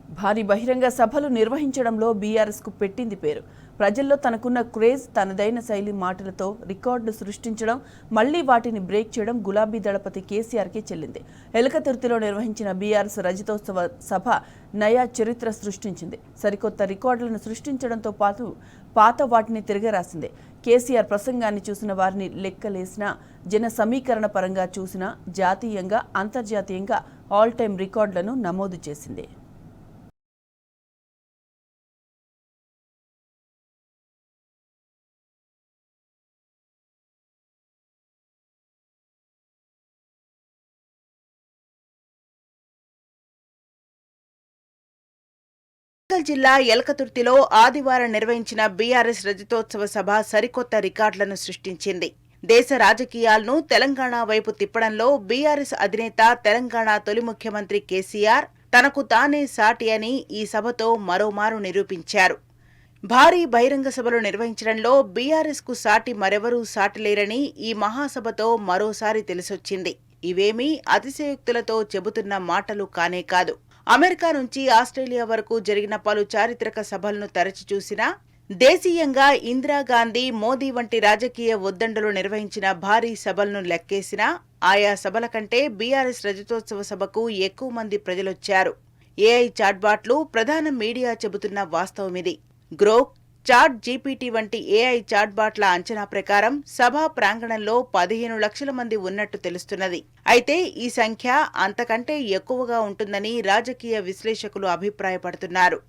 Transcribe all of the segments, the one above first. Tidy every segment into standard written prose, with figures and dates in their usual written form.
భారీ బహిరంగ సభలు నిర్వహించడంలో బీఆర్ఎస్కు పెట్టింది పేరు. ప్రజల్లో తనకున్న క్రేజ్, తనదైన శైలి మాటలతో రికార్డులు సృష్టించడం, మళ్లీ వాటిని బ్రేక్ చేయడం గులాబీ దళపతి కేసీఆర్కే చెల్లింది. ఎలకతుర్తిలో నిర్వహించిన బీఆర్ఎస్ రజతోత్సవ సభ నయా చరిత్ర సృష్టించింది. సరికొత్త రికార్డులను సృష్టించడంతో పాటు పాత వాటిని తిరగరాసింది. కేసీఆర్ ప్రసంగాన్ని చూసిన వారిని లెక్కలేసినా, జన సమీకరణ పరంగా చూసినా జాతీయంగా, అంతర్జాతీయంగా ఆల్ టైమ్ రికార్డులను నమోదు చేసింది. వరంగల్ జిల్లా ఎలకతుర్తిలో ఆదివారం నిర్వహించిన బీఆర్ఎస్ రజతోత్సవ సభ సరికొత్త రికార్డులను సృష్టించింది. దేశ రాజకీయాలను తెలంగాణ వైపు తిప్పడంలో బీఆర్ఎస్ అధినేత, తెలంగాణ తొలి ముఖ్యమంత్రి కేసీఆర్ తనకు తానే సాటి అని ఈ సభతో మరోమారు నిరూపించారు. భారీ బహిరంగ సభలు నిర్వహించడంలో బీఆర్ఎస్ కు సాటి మరెవరూ సాటిలేరని ఈ మహాసభతో మరోసారి తెలిసొచ్చింది. ఇవేమీ అతిశయోక్తులతో చెబుతున్న మాటలు కానే కాదు. అమెరికా నుంచి ఆస్ట్రేలియా వరకు జరిగిన పలు చారిత్రక సభలను తరచి చూసినా, దేశీయంగా ఇందిరాగాంధీ, మోదీ వంటి రాజకీయ ఉద్దండులు నిర్వహించిన భారీ సభలను లెక్కేసినా ఆయా సభల కంటే బీఆర్ఎస్ రజతోత్సవ సభకు ఎక్కువ మంది ప్రజలొచ్చారు. ఏఐ చాట్బాట్లు ప్రధాన మీడియా చెబుతున్న వాస్తవమిది. గ్రోక్, చాట్ జీపీటీ వంటి ఏఐ చాట్బాట్ల అంచనా ప్రకారం సభా ప్రాంగణంలో 15 లక్షల మంది ఉన్నట్టు తెలుస్తున్నది. అయితే ఈ సంఖ్య అంతకంటే ఎక్కువగా ఉంటుందని రాజకీయ విశ్లేషకులు అభిప్రాయపడుతున్నారు.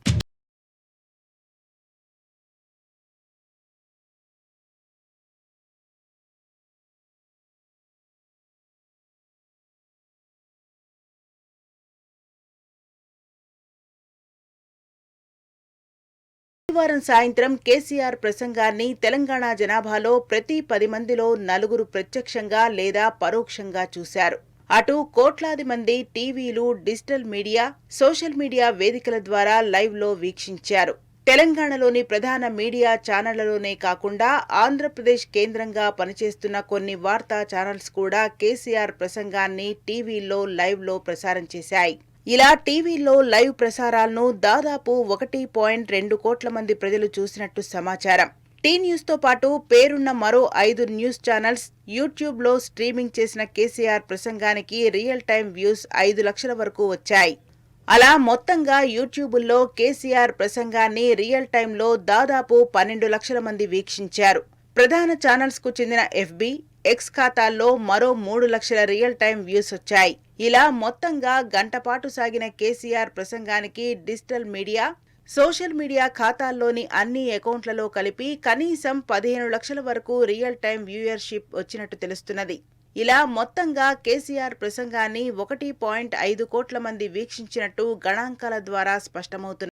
ఆదివారం సాయంత్రం కేసీఆర్ ప్రసంగాన్ని తెలంగాణ జనాభాలో ప్రతి 10 మందిలో 4 ప్రత్యక్షంగా లేదా పరోక్షంగా చూశారు. అటు కోట్లాది మంది టీవీలు, డిజిటల్ మీడియా, సోషల్ మీడియా వేదికల ద్వారా లైవ్లో వీక్షించారు. తెలంగాణలోని ప్రధాన మీడియా ఛానళ్లలోనే కాకుండా ఆంధ్రప్రదేశ్ కేంద్రంగా పనిచేస్తున్న కొన్ని వార్తా ఛానల్స్ కూడా కేసీఆర్ ప్రసంగాన్ని టీవీల్లో లైవ్లో ప్రసారం చేశాయి. ఇలా టీవీల్లో లైవ్ ప్రసారాలను దాదాపు 1.2 కోట్ల మంది ప్రజలు చూసినట్టు సమాచారం. టీ న్యూస్తో పాటు పేరున్న మరో 5 న్యూస్ ఛానల్స్ యూట్యూబ్లో స్ట్రీమింగ్ చేసిన కేసీఆర్ ప్రసంగానికి రియల్ టైమ్ వ్యూస్ 5 లక్షల వరకు వచ్చాయి. అలా మొత్తంగా యూట్యూబుల్లో కేసీఆర్ ప్రసంగాన్ని రియల్ టైంలో దాదాపు 12 లక్షల మంది వీక్షించారు. ప్రధాన ఛానల్స్ కు చెందిన ఎఫ్బీ, ఎక్స్ ఖాతాల్లో మరో 3 లక్షల రియల్ టైమ్ వ్యూస్ వచ్చాయి. ఇలా మొత్తంగా గంటపాటు సాగిన కేసీఆర్ ప్రసంగానికి డిజిటల్ మీడియా, సోషల్ మీడియా ఖాతాల్లోని అన్ని అకౌంట్లలో కలిపి కనీసం 15 లక్షల వరకు రియల్ టైమ్ వ్యూయర్షిప్ వచ్చినట్టు తెలుస్తున్నది. ఇలా మొత్తంగా కేసీఆర్ ప్రసంగాన్ని 1.5 కోట్ల మంది వీక్షించినట్టు గణాంకాల ద్వారా స్పష్టమవుతున్నది.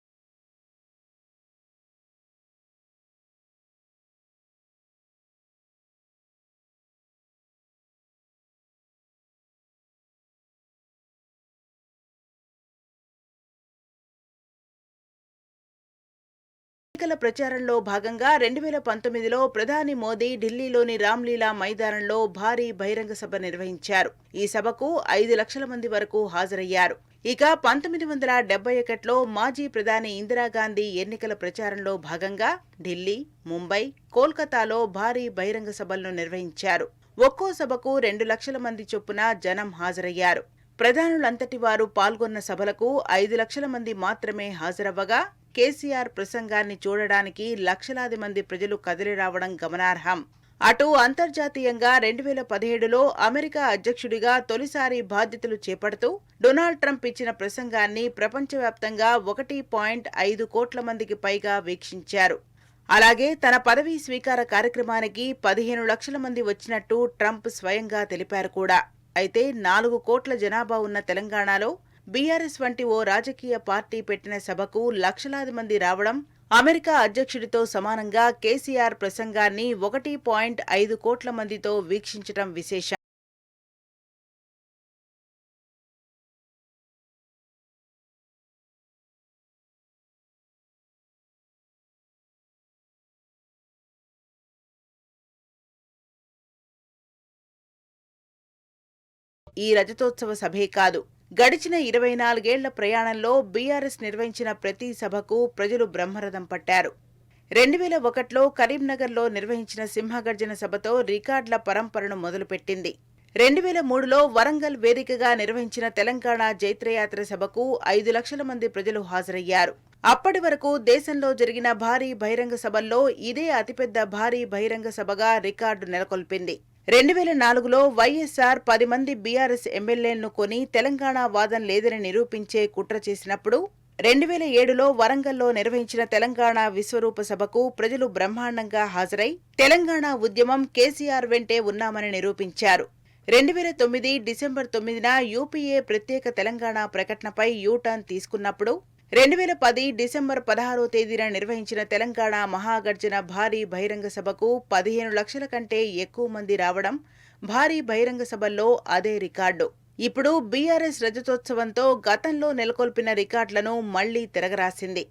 ఎన్నికల ప్రచారంలో భాగంగా 2019లో ప్రధాని మోదీ ఢిల్లీలోని రామ్లీలా మైదానంలో భారీ బహిరంగ సభ నిర్వహించారు. ఈ సభకు 5 లక్షల మంది వరకు హాజరయ్యారు. ఇక 1971లో మాజీ ప్రధాని ఇందిరాగాంధీ ఎన్నికల ప్రచారంలో భాగంగా ఢిల్లీ, ముంబై, కోల్కతాలో భారీ బహిరంగ సభలను నిర్వహించారు. ఒక్కో సభకు 2 లక్షల మంది చొప్పున జనం హాజరయ్యారు. ప్రధానులంతటి వారు పాల్గొన్న సభలకు 5 లక్షల మంది మాత్రమే హాజరవ్వగా, కేసీఆర్ ప్రసంగాన్ని చూడడానికి లక్షలాది మంది ప్రజలు కదిలిరావడం గమనార్హం. అటు అంతర్జాతీయంగా 2017లో అమెరికా అధ్యక్షుడిగా తొలిసారి బాధ్యతలు చేపడుతూ డొనాల్డ్ ట్రంప్ ఇచ్చిన ప్రసంగాన్ని ప్రపంచవ్యాప్తంగా 1.5 కోట్ల మందికి పైగా వీక్షించారు. అలాగే తన పదవీ స్వీకార కార్యక్రమానికి 15 లక్షల మంది వచ్చినట్టు ట్రంప్ స్వయంగా తెలిపారు కూడా. అయితే 4 కోట్ల జనాభా ఉన్న తెలంగాణలో బీఆర్ఎస్ వంటి ఓ రాజకీయ పార్టీ పెట్టిన సభకు లక్షలాది మంది రావడం, అమెరికా అధ్యక్షుడితో సమానంగా కేసీఆర్ ప్రసంగాన్ని 1.5 కోట్ల మందితో వీక్షించడం విశేషం. ఈ రజతోత్సవ సభే కాదు, గడిచిన 24 ఏళ్ల ప్రయాణంలో బీఆర్ఎస్ నిర్వహించిన ప్రతి సభకు ప్రజలు బ్రహ్మరథం పట్టారు. 2001లో కరీంనగర్లో నిర్వహించిన సింహగర్జన సభతో రికార్డుల పరంపరను మొదలుపెట్టింది. 2003లో వరంగల్ వేదికగా నిర్వహించిన తెలంగాణ జైత్రయాత్ర సభకు 5 లక్షల మంది ప్రజలు హాజరయ్యారు. అప్పటి వరకు దేశంలో జరిగిన భారీ బహిరంగ సభల్లో ఇదే అతిపెద్ద భారీ బహిరంగ సభగా రికార్డు నెలకొల్పింది. 2004లో వైఎస్ఆర్ 10 మంది బీఆర్ఎస్ ఎమ్మెల్యేలను కొని తెలంగాణ వాదం లేదని నిరూపించే కుట్ర చేసినప్పుడు 2007లో వరంగల్లో నిర్వహించిన తెలంగాణ విశ్వరూప సభకు ప్రజలు బ్రహ్మాండంగా హాజరై తెలంగాణ ఉద్యమం కేసీఆర్ వెంటే ఉన్నామని నిరూపించారు. 2009 డిసెంబర్ 9న యూపీఏ ప్రత్యేక తెలంగాణ ప్రకటనపై యూటర్న్ తీసుకున్నప్పుడు 2010 డిసెంబర్ 16వ తేదీన నిర్వహించిన తెలంగాణ మహాగర్జన భారీ బహిరంగ సభకు 15 లక్షల కంటే ఎక్కువ మంది రావడం భారీ బహిరంగ సభల్లో అదే రికార్డు. ఇప్పుడు బీఆర్ఎస్ రజతోత్సవంతో గతంలో నెలకొల్పిన రికార్డులను మళ్లీ తిరగరాసింది.